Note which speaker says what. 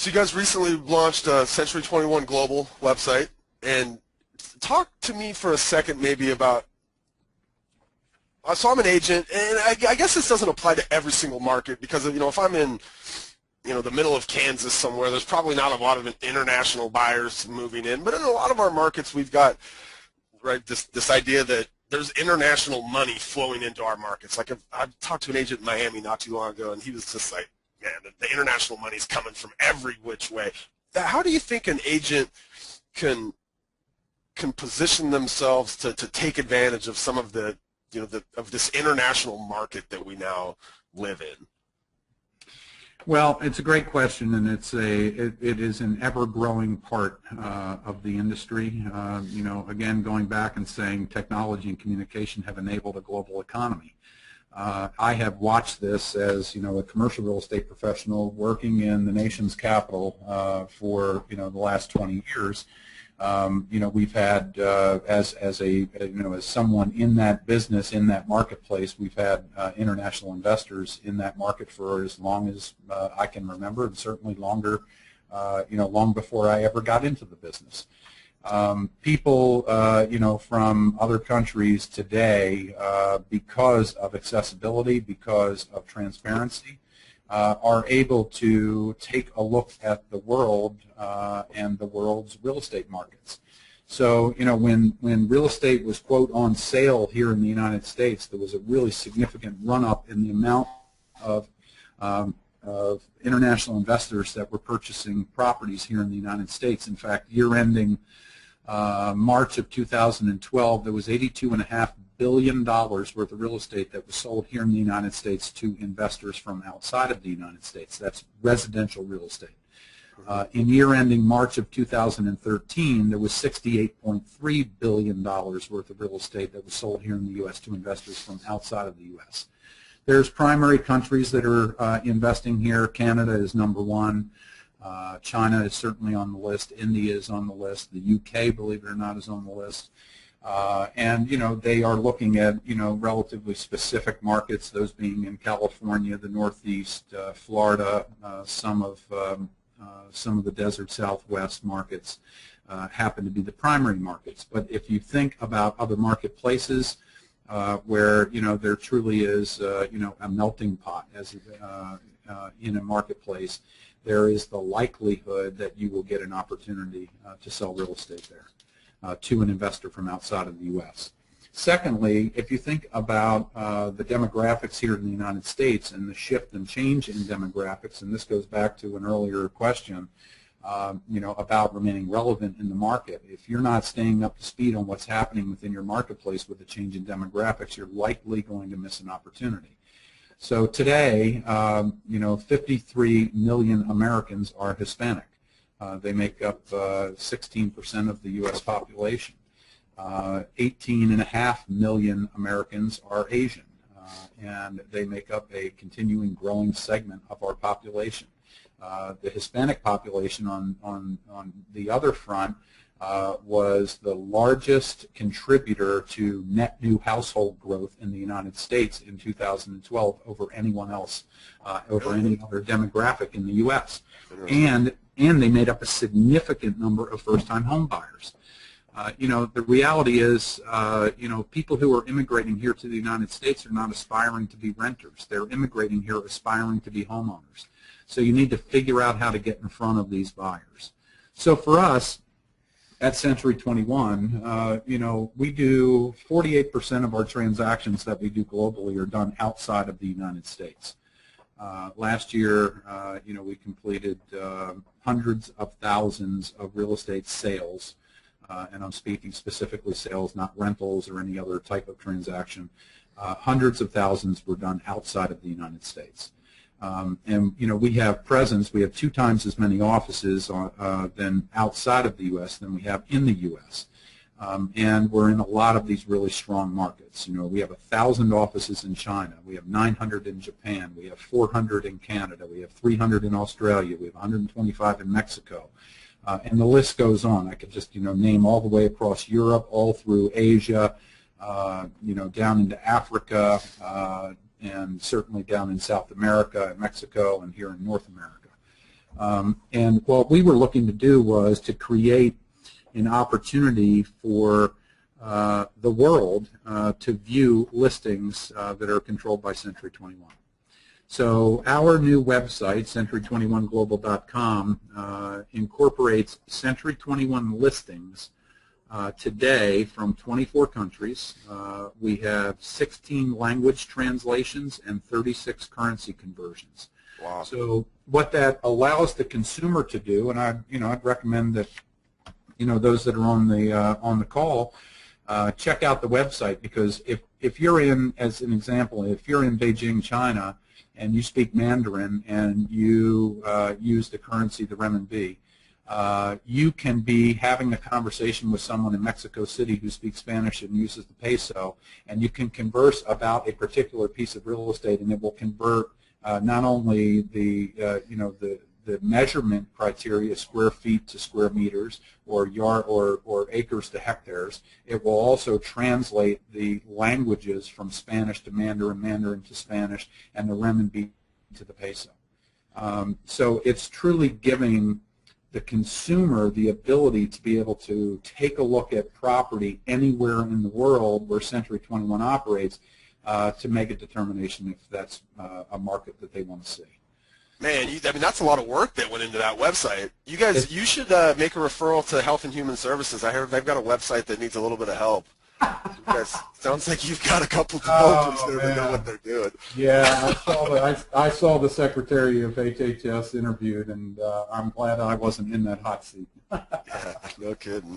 Speaker 1: So you guys recently launched a Century 21 Global website, and talk to me for a second maybe about, so I'm an agent, and I guess this doesn't apply to every single market because, if I'm in, the middle of Kansas somewhere, there's probably not a lot of international buyers moving in, but in a lot of our markets we've got, right, this idea that there's international money flowing into our markets. Like I've talked to an agent in Miami not too long ago, and he was just like, man, the international money is coming from every which way. How do you think an agent can position themselves to take advantage of some of the, of this international market that we now live in?
Speaker 2: Well, it's a great question, and it is an ever-growing part of the industry. Again, going back and saying technology and communication have enabled a global economy. I have watched this as a commercial real estate professional working in the nation's capital for the last 20 years. We've had as someone in that business, in that marketplace, we've had international investors in that market for as long as I can remember, and certainly longer, long before I ever got into the business. People, from other countries today, because of accessibility, because of transparency, are able to take a look at the world and the world's real estate markets. So, when real estate was, quote, on sale here in the United States, there was a really significant run-up in the amount of international investors that were purchasing properties here in the United States. In fact, year-ending March of 2012, there was $82.5 billion worth of real estate that was sold here in the United States to investors from outside of the United States. That's residential real estate. In year-ending March of 2013, there was $68.3 billion worth of real estate that was sold here in the U.S. to investors from outside of the U.S. There's primary countries that are investing here. Canada is number one. China is certainly on the list. India is on the list. The UK, believe it or not, is on the list. And they are looking at relatively specific markets, those being in California, the Northeast, Florida, some of the desert Southwest markets happen to be the primary markets. But if you think about other marketplaces where there truly is a melting pot as in a marketplace, there is the likelihood that you will get an opportunity to sell real estate there to an investor from outside of the U.S. Secondly, if you think about the demographics here in the United States and the shift and change in demographics, and this goes back to an earlier question, about remaining relevant in the market. If you're not staying up to speed on what's happening within your marketplace with the change in demographics, you're likely going to miss an opportunity. So today, 53 million Americans are Hispanic. They make up 16% of the U.S. population. 18.5 million Americans are Asian, and they make up a continuing growing segment of our population. The Hispanic population on the other front was the largest contributor to net new household growth in the United States in 2012 over anyone else, over any other demographic in the U.S. And they made up a significant number of first-time home buyers. The reality is, people who are immigrating here to the United States are not aspiring to be renters. They're immigrating here aspiring to be homeowners. So you need to figure out how to get in front of these buyers. So for us, at Century 21, we do 48% of our transactions that we do globally are done outside of the United States. Last year, we completed hundreds of thousands of real estate sales, and I'm speaking specifically sales, not rentals or any other type of transaction. Hundreds of thousands were done outside of the United States. And we have presence. We have 2 times as many offices than outside of the U.S. than we have in the U.S. And we're in a lot of these really strong markets. We have 1,000 offices in China. We have 900 in Japan. We have 400 in Canada. We have 300 in Australia. We have 125 in Mexico. And the list goes on. I could just name all the way across Europe, all through Asia, down into Africa, and certainly down in South America and Mexico and here in North America. And what we were looking to do was to create an opportunity for the world to view listings that are controlled by Century 21. So our new website, century21global.com, incorporates Century 21 listings today from 24 countries. We have 16 language translations and 36 currency conversions.
Speaker 1: Wow.
Speaker 2: So what that allows the consumer to do, and I'd recommend that those that are on the call check out the website, because if you're in, as an example, if you're in Beijing, China, and you speak Mandarin and you use the currency, the renminbi, you can be having a conversation with someone in Mexico City who speaks Spanish and uses the peso, and you can converse about a particular piece of real estate, and it will convert not only the measurement criteria, square feet to square meters, or yard or acres to hectares. It will also translate the languages from Spanish to Mandarin, Mandarin to Spanish, and the renminbi to the peso. So it's truly giving the consumer the ability to be able to take a look at property anywhere in the world where Century 21 operates to make a determination if that's a market that they want to see.
Speaker 1: Man, I mean, that's a lot of work that went into that website. You guys, you should make a referral to Health and Human Services. I heard they've got a website that needs a little bit of help. You guys, sounds like you've got a couple developers there that know what they're doing.
Speaker 2: Yeah, I saw the Secretary of HHS interviewed, and I'm glad I wasn't in that hot seat.
Speaker 1: Yeah, no kidding.